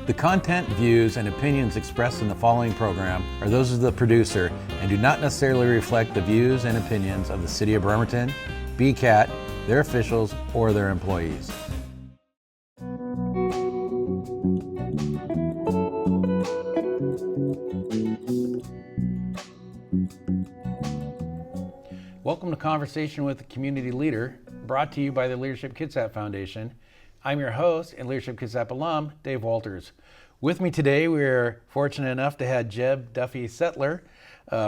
The content, views, and opinions expressed in the following program are those of the producer and do not necessarily reflect the views and opinions of the City of Bremerton, BCAT, their officials, or their employees. Welcome to Conversation with a Community Leader, brought to you by the Leadership Kitsap Foundation. I'm your host and Leadership Kitsap alum, Dave Walters. With me today, we're fortunate enough to have Jed Duffy Selter,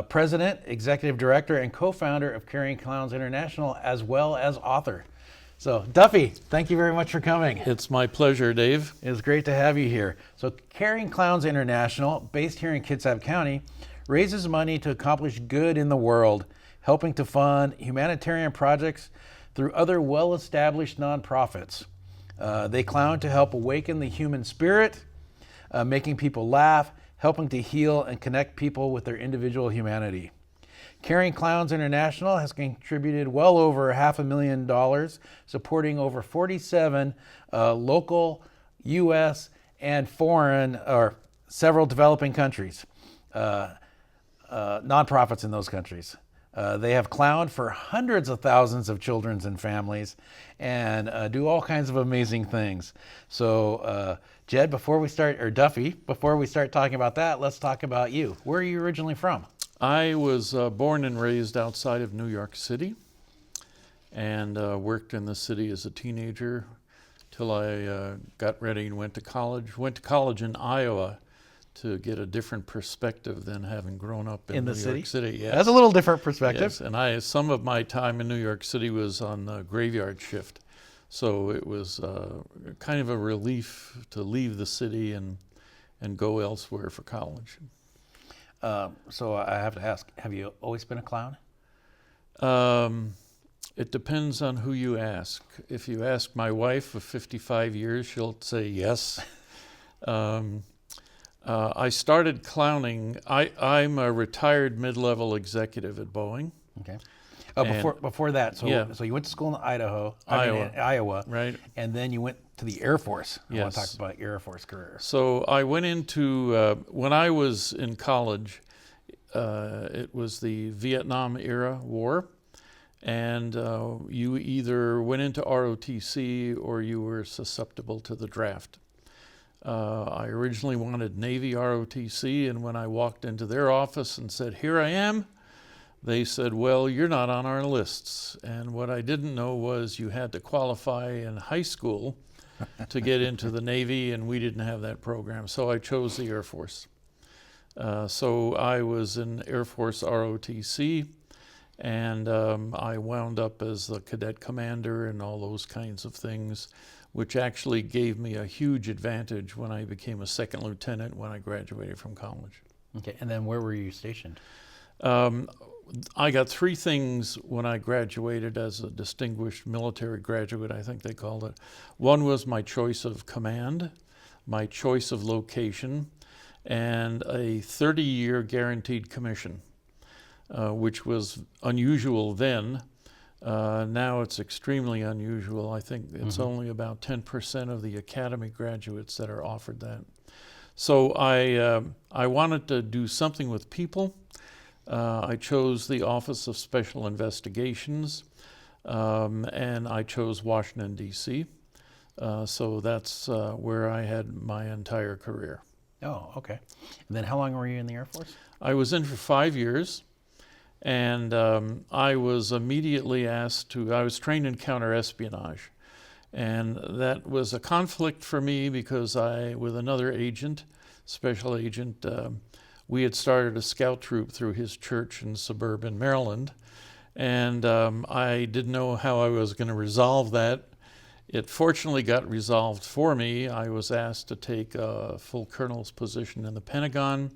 President, Executive Director, and co-founder of Caring Clowns International, as well as author. So, Duffy, thank you very much for coming. It's my pleasure, Dave. It's great to have you here. So, Caring Clowns International, based here in Kitsap County, raises money to accomplish good in the world, helping to fund humanitarian projects through other well-established nonprofits. They clown to help awaken the human spirit, making people laugh, helping to heal and connect people with their individual humanity. Caring Clowns International has contributed well over $500,000, supporting over 47 local, U.S., and foreign, or several developing countries, nonprofits in those countries. They have clowned for hundreds of thousands of children and families and do all kinds of amazing things. So, Jed, Duffy, before we start talking about that, let's talk about you. Where are you originally from? I was born and raised outside of New York City and worked in the city as a teenager till I got ready and went to college. Went to college in Iowa to get a different perspective than having grown up in New York City. Yes. That's a little different perspective. Yes, and some of my time in New York City was on the graveyard shift. So it was kind of a relief to leave the city and go elsewhere for college. So I have to ask, have you always been a clown? It depends on who you ask. If you ask my wife of 55 years, she'll say yes. I started clowning. I'm a retired mid-level executive at Boeing. Okay. Before that, so you went to school in Iowa, right? And then you went to the Air Force. Yes. I want to talk about your Air Force career. So I went into when I was in college. It was the Vietnam era war, and you either went into ROTC or you were susceptible to the draft. I originally wanted Navy ROTC, and when I walked into their office and said, "Here I am," they said, "Well, you're not on our lists." And what I didn't know was you had to qualify in high school to get into the Navy, and we didn't have that program. So I chose the Air Force. So I was in Air Force ROTC, and I wound up as the cadet commander and all those kinds of things, which actually gave me a huge advantage when I became a second lieutenant when I graduated from college. Okay, and then where were you stationed? I got 3 things when I graduated as a distinguished military graduate, I think they called it. One was my choice of command, my choice of location, and a 30-year guaranteed commission, which was unusual then. Now it's extremely unusual. I think it's only about 10% of the academy graduates that are offered that. So I wanted to do something with people. I chose the Office of Special Investigations, and I chose Washington, D.C. So that's where I had my entire career. Oh, okay. And then how long were you in the Air Force? I was in for 5 years. And I was immediately asked I was trained in counterespionage. And that was a conflict for me because with another agent, special agent, we had started a scout troop through his church in suburban Maryland. And I didn't know how I was going to resolve that. It fortunately got resolved for me. I was asked to take a full colonel's position in the Pentagon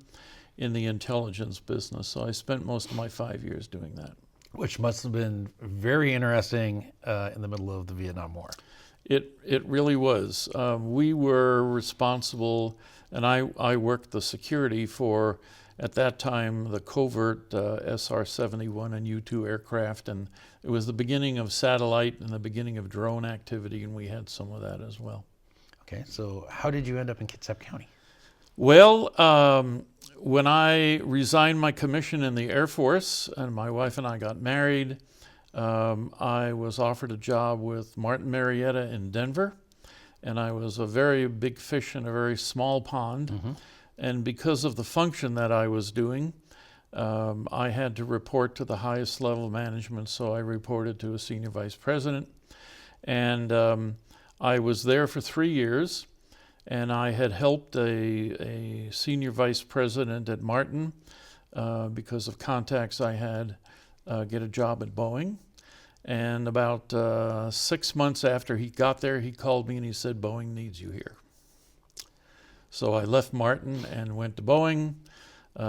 in the intelligence business. So I spent most of my 5 years doing that. Which must have been very interesting in the middle of the Vietnam War. It really was. We were responsible, and I worked the security for, at that time, the covert SR-71 and U-2 aircraft, and it was the beginning of satellite and the beginning of drone activity, and we had some of that as well. Okay, so how did you end up in Kitsap County? Well, when I resigned my commission in the Air Force and my wife and I got married, I was offered a job with Martin Marietta in Denver, and I was a very big fish in a very small pond. Mm-hmm. And because of the function that I was doing, I had to report to the highest level of management, so I reported to a senior vice president. And I was there for 3 years, and I had helped a senior vice president at Martin, because of contacts I had, get a job at Boeing. And about 6 months after he got there, he called me and he said, "Boeing needs you here." So I left Martin and went to Boeing,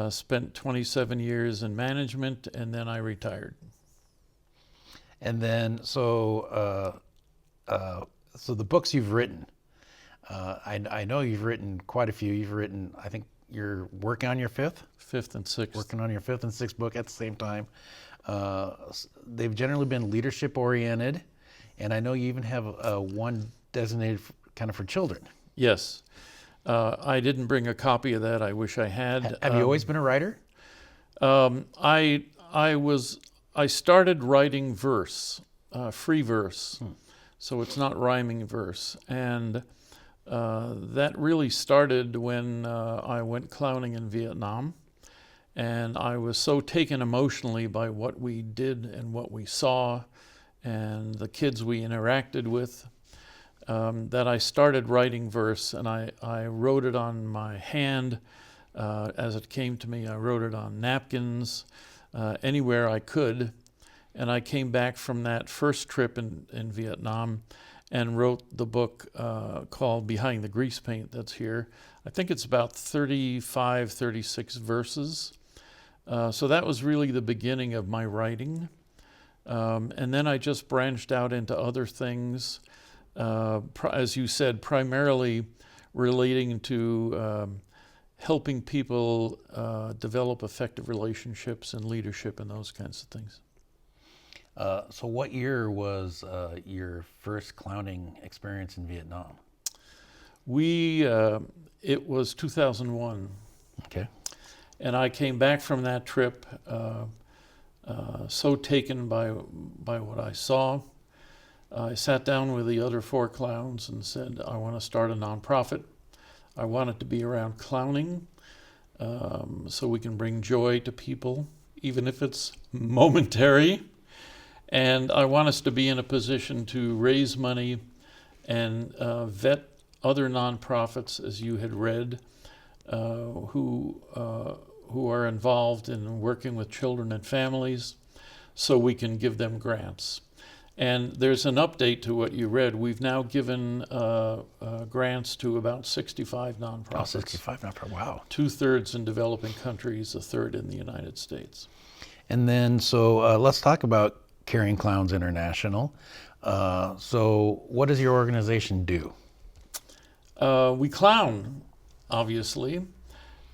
spent 27 years in management, and then I retired. And then, so the books you've written, I know you've written quite a few. You've written, I think you're working on your fifth? Fifth and sixth. Working on your fifth and sixth book at the same time. They've generally been leadership oriented, and I know you even have one designated kind of for children. Yes. I didn't bring a copy of that. I wish I had. Have you always been a writer? I started writing verse, free verse, so it's not rhyming verse, and that really started when I went clowning in Vietnam, and I was so taken emotionally by what we did and what we saw, and the kids we interacted with, that I started writing verse, and I wrote it on my hand as it came to me. I wrote it on napkins, anywhere I could, and I came back from that first trip in Vietnam and wrote the book called Behind the Grease Paint that's here. I think it's about 35, 36 verses. So that was really the beginning of my writing. And then I just branched out into other things, as you said, primarily relating to helping people develop effective relationships and leadership and those kinds of things. So what year was your first clowning experience in Vietnam? It was 2001. Okay. And I came back from that trip so taken by what I saw. I sat down with the other 4 clowns and said, I want to start a nonprofit. I want it to be around clowning, so we can bring joy to people, even if it's momentary. And I want us to be in a position to raise money and vet other nonprofits, as you had read, who are involved in working with children and families, so we can give them grants. And there's an update to what you read. We've now given grants to about 65 nonprofits. Oh, 65 nonprofits, wow. 2/3 in developing countries, 1/3 in the United States. And then, so let's talk about Caring Clowns International. So what does your organization do? We clown, obviously,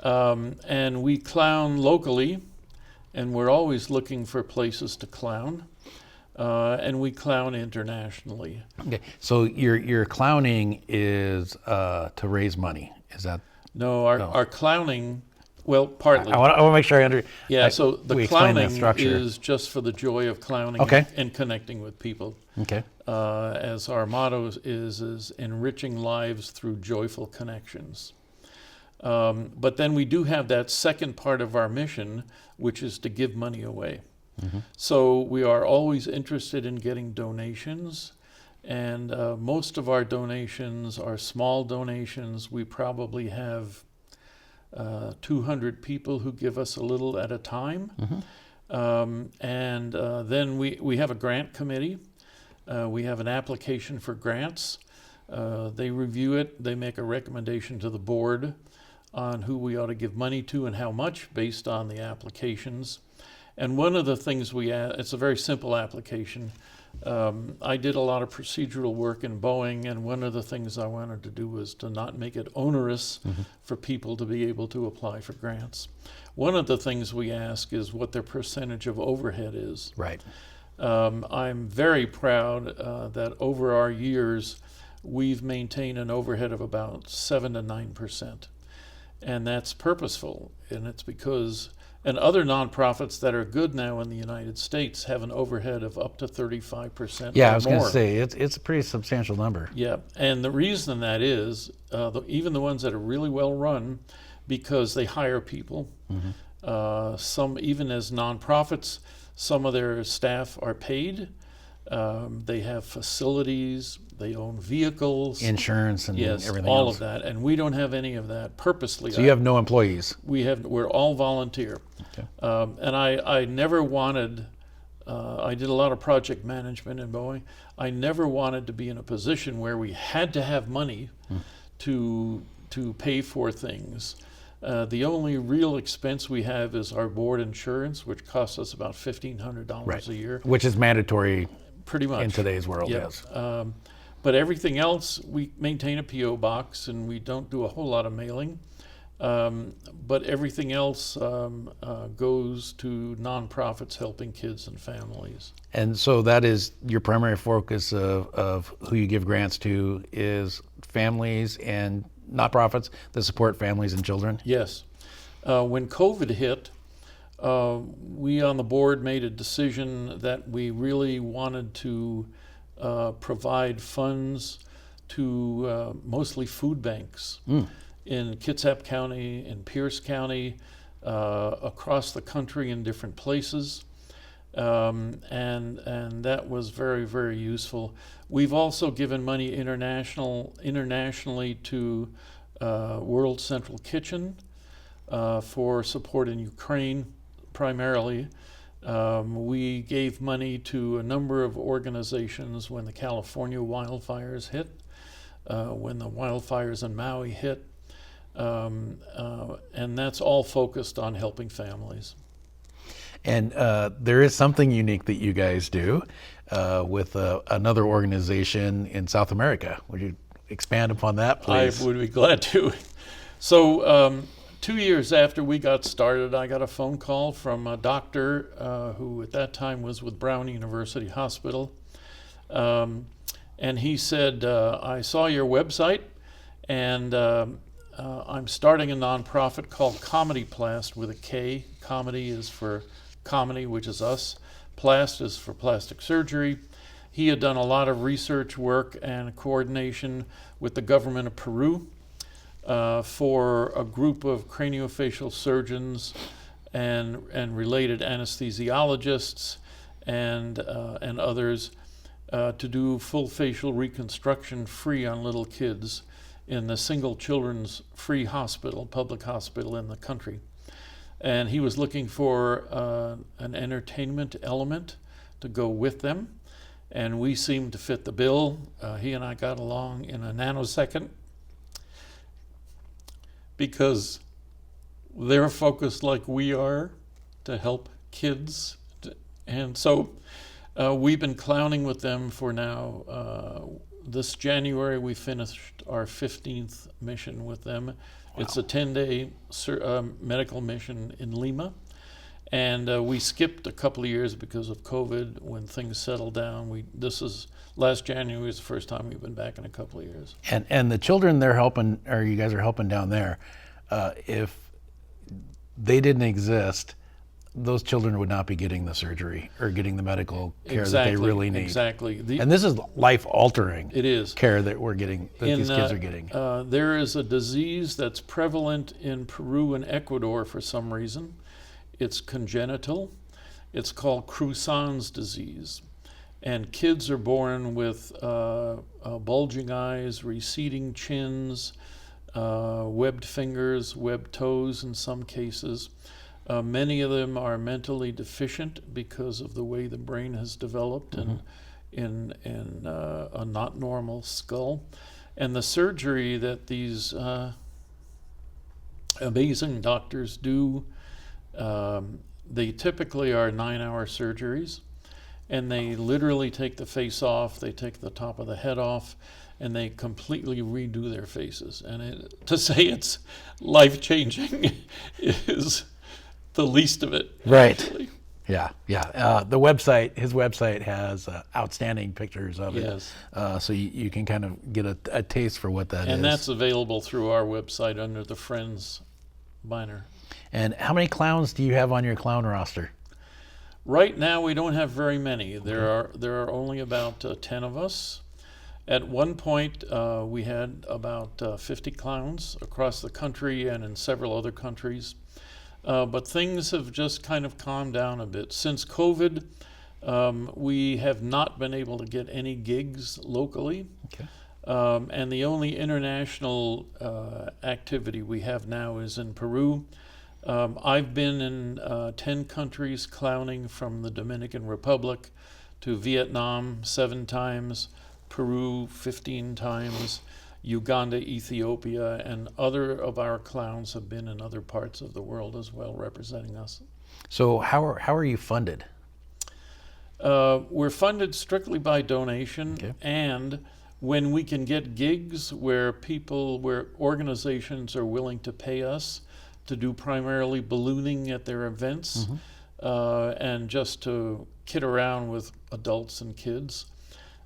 and we clown locally, and we're always looking for places to clown, and we clown internationally. Okay, so your clowning is to raise money, is that? No, our clowning, well, partly. I want to make sure I understand. Yeah, so the clowning is just for the joy of clowning, okay, and connecting with people. Okay. As our motto is enriching lives through joyful connections. But then we do have that second part of our mission, which is to give money away. Mm-hmm. So we are always interested in getting donations, and most of our donations are small donations. We probably have 200 people who give us a little at a time. Mm-hmm. And then we have a grant committee. We have an application for grants. They review it. They make a recommendation to the board on who we ought to give money to and how much based on the applications. And one of the things it's a very simple application. I did a lot of procedural work in Boeing, and one of the things I wanted to do was to not make it onerous mm-hmm. for people to be able to apply for grants. One of the things we ask is what their percentage of overhead is. Right. I'm very proud that over our years, we've maintained an overhead of about 7 to 9%. And that's purposeful, and it's because, and other nonprofits that are good now in the United States have an overhead of up to 35% Yeah, or I was going more. to say it's a pretty substantial number. Yeah, and the reason that is, even the ones that are really well run, because they hire people. Some, even as nonprofits, some of their staff are paid. They have facilities, they own vehicles. Insurance and Yes, everything all else. of that, and we don't have any of that purposely. So you have no employees. We're all volunteer. Okay. And I never wanted, I did a lot of project management in Boeing. I never wanted to be in a position where we had to have money to pay for things. The only real expense we have is our board insurance, which costs us about $1,500 a year. Which is mandatory Pretty much. in today's world, Yep. yes. But everything else, we maintain a P.O. box, and we don't do a whole lot of mailing. But everything else goes to nonprofits helping kids and families. And so that is your primary focus of who you give grants to is families and nonprofits that support families and children? Yes. When COVID hit, we on the board made a decision that we really wanted to provide funds to mostly food banks in Kitsap County, in Pierce County, across the country in different places. And that was very, very useful. We've also given money internationally to World Central Kitchen for support in Ukraine, primarily. We gave money to a number of organizations when the California wildfires hit, when the wildfires in Maui hit, and that's all focused on helping families. And there is something unique that you guys do with another organization in South America. Would you expand upon that, please? I would be glad to. So 2 years after we got started, I got a phone call from a doctor who at that time was with Brown University Hospital. And he said, I saw your website, and I'm starting a nonprofit called Comedy Plast with a K. Comedy is for comedy, which is us. Plast is for plastic surgery. He had done a lot of research work and coordination with the government of Peru for a group of craniofacial surgeons and related anesthesiologists and others to do full facial reconstruction free on little kids in the single children's free hospital, public hospital in the country. And he was looking for an entertainment element to go with them, and we seemed to fit the bill. He and I got along in a nanosecond because they're focused like we are to help kids. And so we've been clowning with them for now. This January we finished our 15th mission with them. Wow. It's a 10-day medical mission in Lima. And we skipped a couple of years because of COVID. When things settled down, last January was the first time we've been back in a couple of years. And the children they're helping, or you guys are helping down there, if they didn't exist, those children would not be getting the surgery or getting the medical care that they really need. Exactly. And this is life-altering care that we're getting, that these kids are getting. There is a disease that's prevalent in Peru and Ecuador for some reason. It's congenital. It's called Cruzan's disease. And kids are born with bulging eyes, receding chins, webbed fingers, webbed toes in some cases. Many of them are mentally deficient because of the way the brain has developed in a not normal skull. And the surgery that these amazing doctors do, they typically are 9-hour surgeries, and they literally take the face off, they take the top of the head off, and they completely redo their faces. And to say it's life-changing is the least of it. Right. Actually. Yeah, yeah. His website has outstanding pictures of it. Yes. So you can kind of get a taste for what that is. And that's available through our website under the Friends banner. And how many clowns do you have on your clown roster? Right now, we don't have very many. There are only about 10 of us. At one point, we had about 50 clowns across the country and in several other countries. But things have just kind of calmed down a bit. Since COVID, we have not been able to get any gigs locally. Okay. And the only international activity we have now is in Peru. I've been in 10 countries clowning, from the Dominican Republic to Vietnam 7 times, Peru 15 times, Uganda, Ethiopia, and other of our clowns have been in other parts of the world as well, representing us. So how are you funded? We're funded strictly by donation, Okay. and when we can get gigs where organizations are willing to pay us to do primarily ballooning at their events, and just to kid around with adults and kids,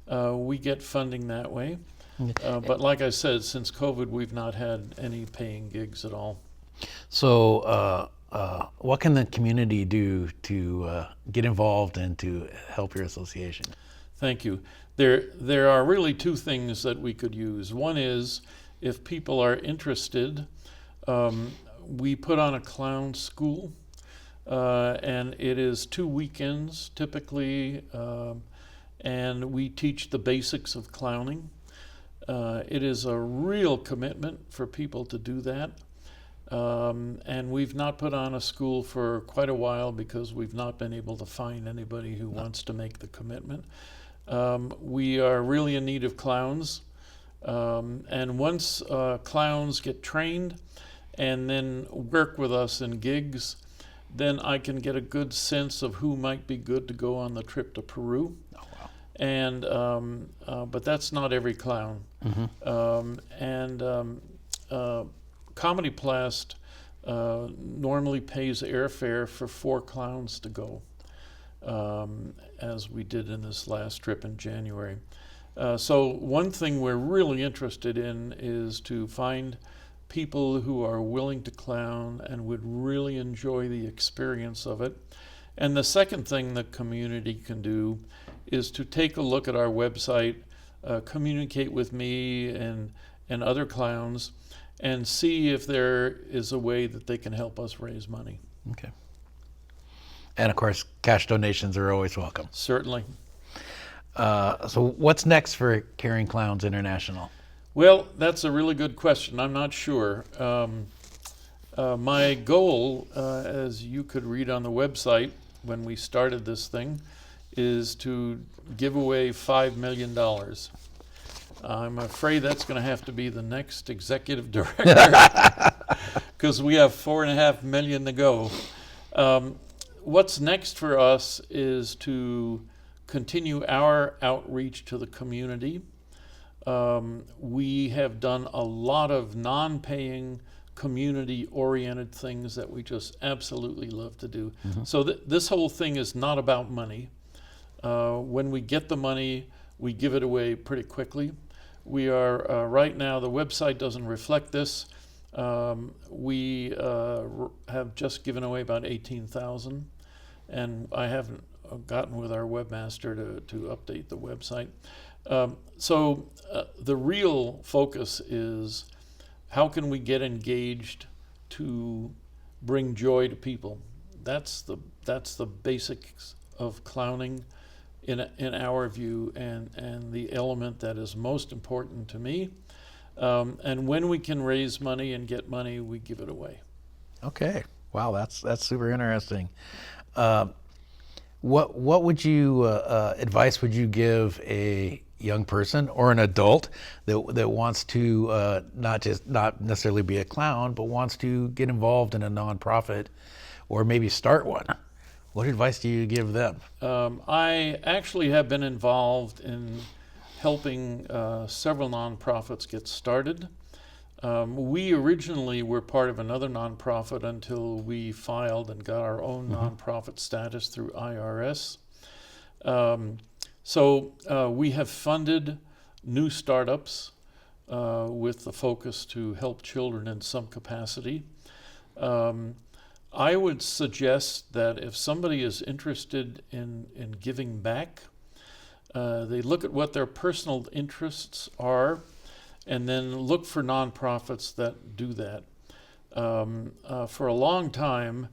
we get funding that way. But like I said, since COVID, we've not had any paying gigs at all. So what can the community do to get involved and to help your association? Thank you. There are really 2 things that we could use. One is, if people are interested, we put on a clown school, and it is 2 weekends typically, and we teach the basics of clowning. It is a real commitment for people to do that. And we've not put on a school for quite a while because we've not been able to find anybody who wants to make the commitment. We are really in need of clowns. And once clowns get trained and then work with us in gigs, then I can get a good sense of who might be good to go on the trip to Peru. And but that's not every clown. Comedy Plast normally pays airfare for 4 clowns to go, as we did in this last trip in January. So one thing we're really interested in is to find people who are willing to clown and would really enjoy the experience of it. And the second thing the community can do is to take a look at our website, communicate with me and other clowns, and see if there is a way that they can help us raise money. Okay. And of course, cash donations are always welcome. Certainly. So what's next for Caring Clowns International? Well, that's a really good question. I'm not sure. My goal, as you could read on the website when we started this thing, is to give away $5 million. I'm afraid that's going to have to be the next executive director, because we have $4.5 million to go. What's next for us is to continue our outreach to the community. We have done a lot of non-paying, community-oriented things that we just absolutely love to do. So this whole thing is not about money. When we get the money, we give it away pretty quickly. We are, right now, the website doesn't reflect this. We have just given away about 18,000, and I haven't gotten with our webmaster to update the website. So the real focus is, how can we get engaged to bring joy to people? That's the basics of clowning in our view, and the element that is most important to me. And when we can raise money and get money, we give it away. Okay. Wow, that's super interesting. What would you advice would you give a young person or an adult that wants to not necessarily be a clown, but wants to get involved in a nonprofit or maybe start one? What advice do you give them? I actually have been involved in helping several nonprofits get started. We originally were part of another nonprofit until we filed and got our own nonprofit status through IRS. So we have funded new startups with the focus to help children in some capacity. I would suggest that if somebody is interested in giving back, they look at what their personal interests are and then look for nonprofits that do that. For a long time,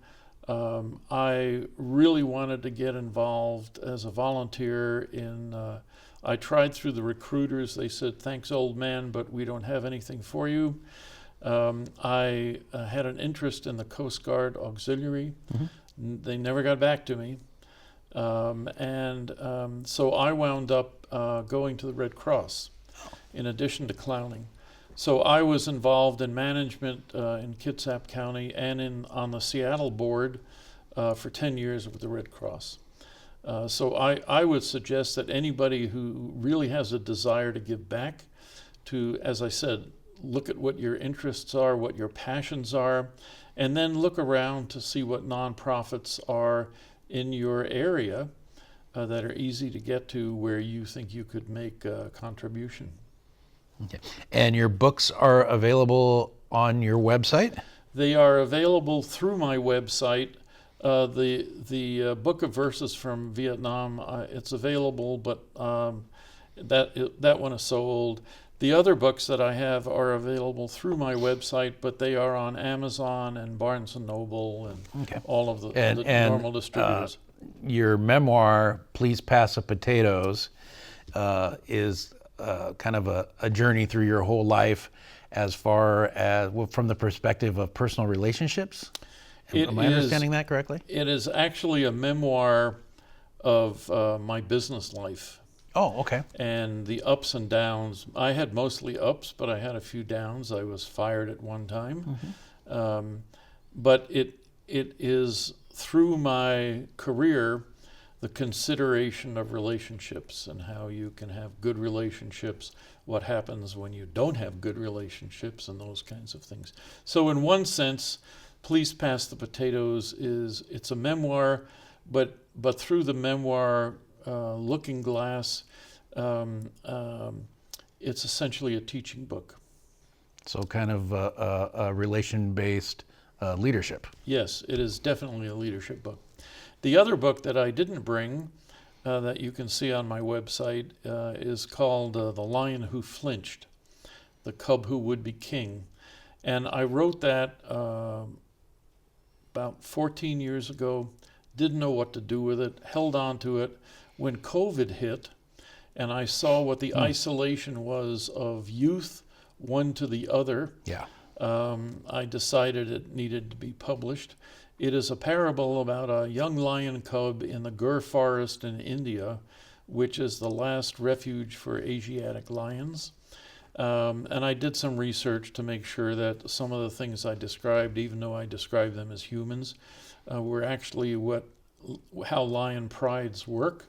I really wanted to get involved as a volunteer in, I tried through the recruiters. They said, "Thanks, old man, but we don't have anything for you." I had an interest in the Coast Guard Auxiliary. They never got back to me. So I wound up going to the Red Cross in addition to clowning. So I was involved in management in Kitsap County and on the Seattle board for 10 years with the Red Cross. So I would suggest that anybody who really has a desire to give back to, as I said, look at what your interests are, what your passions are, and then look around to see what nonprofits are in your area that are easy to get to where you think you could make a contribution. Okay. And your books are available on your website? They are available through my website. The Book of Verses from Vietnam, it's available, but that one is so old. The other books that I have are available through my website, but they are on Amazon and Barnes & Noble and all of the normal distributors. Your memoir, Please Pass the Potatoes, is kind of a journey through your whole life as far as from the perspective of personal relationships? Am I understanding that correctly? It is actually a memoir of my business life. Oh, okay. And the ups and downs. I had mostly ups, but I had a few downs. I was fired at one time. But it is through my career the consideration of relationships and how you can have good relationships, what happens when you don't have good relationships, and those kinds of things. So in one sense, Please Pass the Potatoes it's a memoir, but through the memoir looking glass, it's essentially a teaching book. So kind of a relation-based leadership. Yes, it is definitely a leadership book. The other book that I didn't bring that you can see on my website is called The Lion Who Flinched, The Cub Who Would Be King. And I wrote that about 14 years ago, didn't know what to do with it, held on to it. When COVID hit, and I saw what the isolation was of youth, one to the other, I decided it needed to be published. It is a parable about a young lion cub in the Gur forest in India, which is the last refuge for Asiatic lions. And I did some research to make sure that some of the things I described, even though I described them as humans, were actually how lion prides work.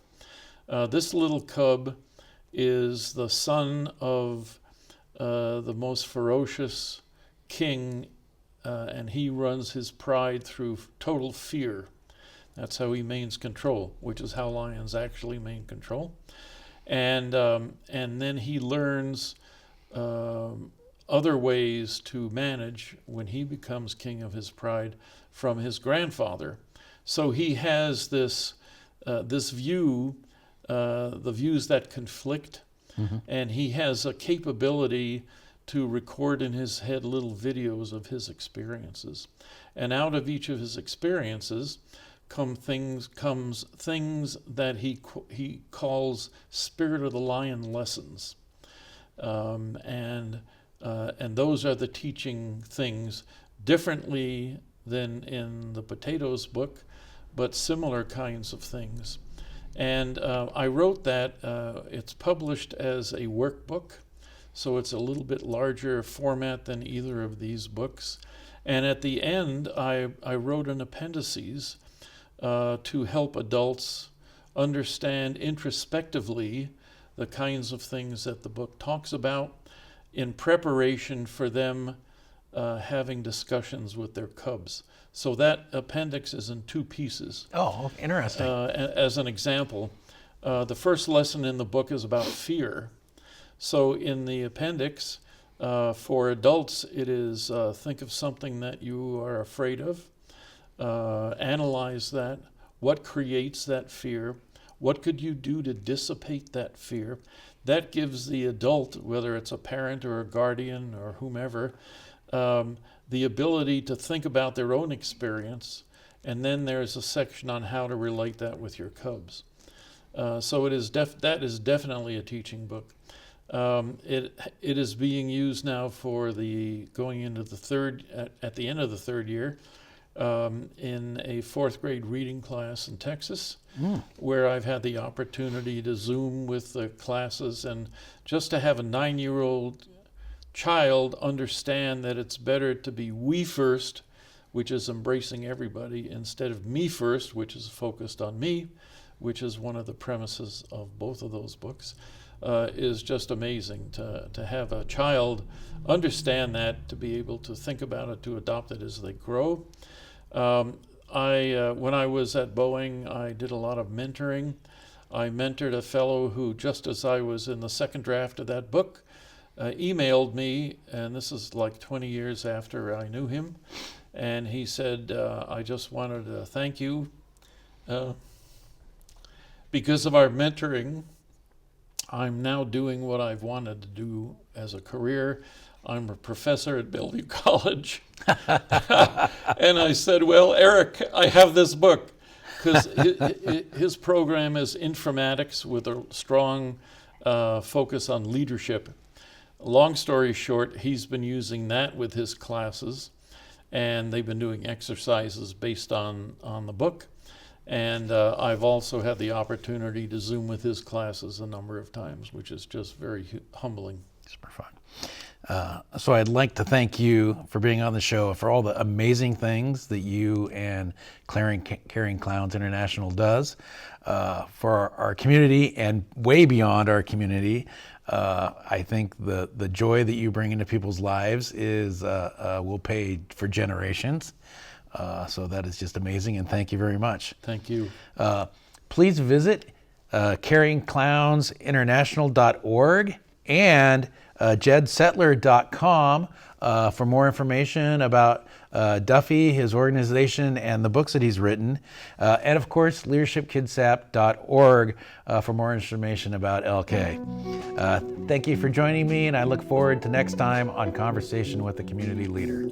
This little cub is the son of the most ferocious king, and he runs his pride through total fear. That's how he maintains control, which is how lions actually maintain control. And then he learns other ways to manage when he becomes king of his pride from his grandfather. So he has this view, the views that conflict, and he has a capability to record in his head little videos of his experiences. And out of each of his experiences comes things that he calls Spirit of the Lion lessons. And those are the teaching things, differently than in the Potatoes book, but similar kinds of things. And I wrote that. It's published as a workbook, so it's a little bit larger format than either of these books. And at the end, I wrote an appendices to help adults understand introspectively the kinds of things that the book talks about in preparation for them having discussions with their cubs. So that appendix is in 2 pieces. Oh, interesting. As an example, the first lesson in the book is about fear. So in the appendix, for adults, it is think of something that you are afraid of, analyze that, what creates that fear, what could you do to dissipate that fear. That gives the adult, whether it's a parent or a guardian or whomever, the ability to think about their own experience, and then there's a section on how to relate that with your cubs. So that is definitely a teaching book. It is being used now for going into the at the end of the 3rd year in a 4th grade reading class in Texas, where I've had the opportunity to Zoom with the classes, and just to have a 9-year-old child understand that it's better to be we first, which is embracing everybody, instead of me first, which is focused on me, which is one of the premises of both of those books, is just amazing to have a child understand that, to be able to think about it, to adopt it as they grow. When I was at Boeing, I did a lot of mentoring. I mentored a fellow who, just as I was in the 2nd draft of that book, emailed me, and this is like 20 years after I knew him, and he said, I just wanted to thank you. Because of our mentoring, I'm now doing what I've wanted to do as a career. I'm a professor at Bellevue College. And I said, well, Eric, I have this book, because his program is informatics with a strong focus on leadership. Long story short, he's been using that with his classes, and they've been doing exercises based on the book. And I've also had the opportunity to Zoom with his classes a number of times, which is just very humbling. Super fun. So I'd like to thank you for being on the show, for all the amazing things that you and Caring Clowns International does for our community and way beyond our community. I think the joy that you bring into people's lives will pay for generations. So that is just amazing, and thank you very much. Thank you. Please visit caringclownsinternational.org and jedselter.com for more information about Duffy, his organization, and the books that he's written. And of course, leadershipkidsap.org for more information about LK. Thank you for joining me, and I look forward to next time on Conversation with a Community Leader.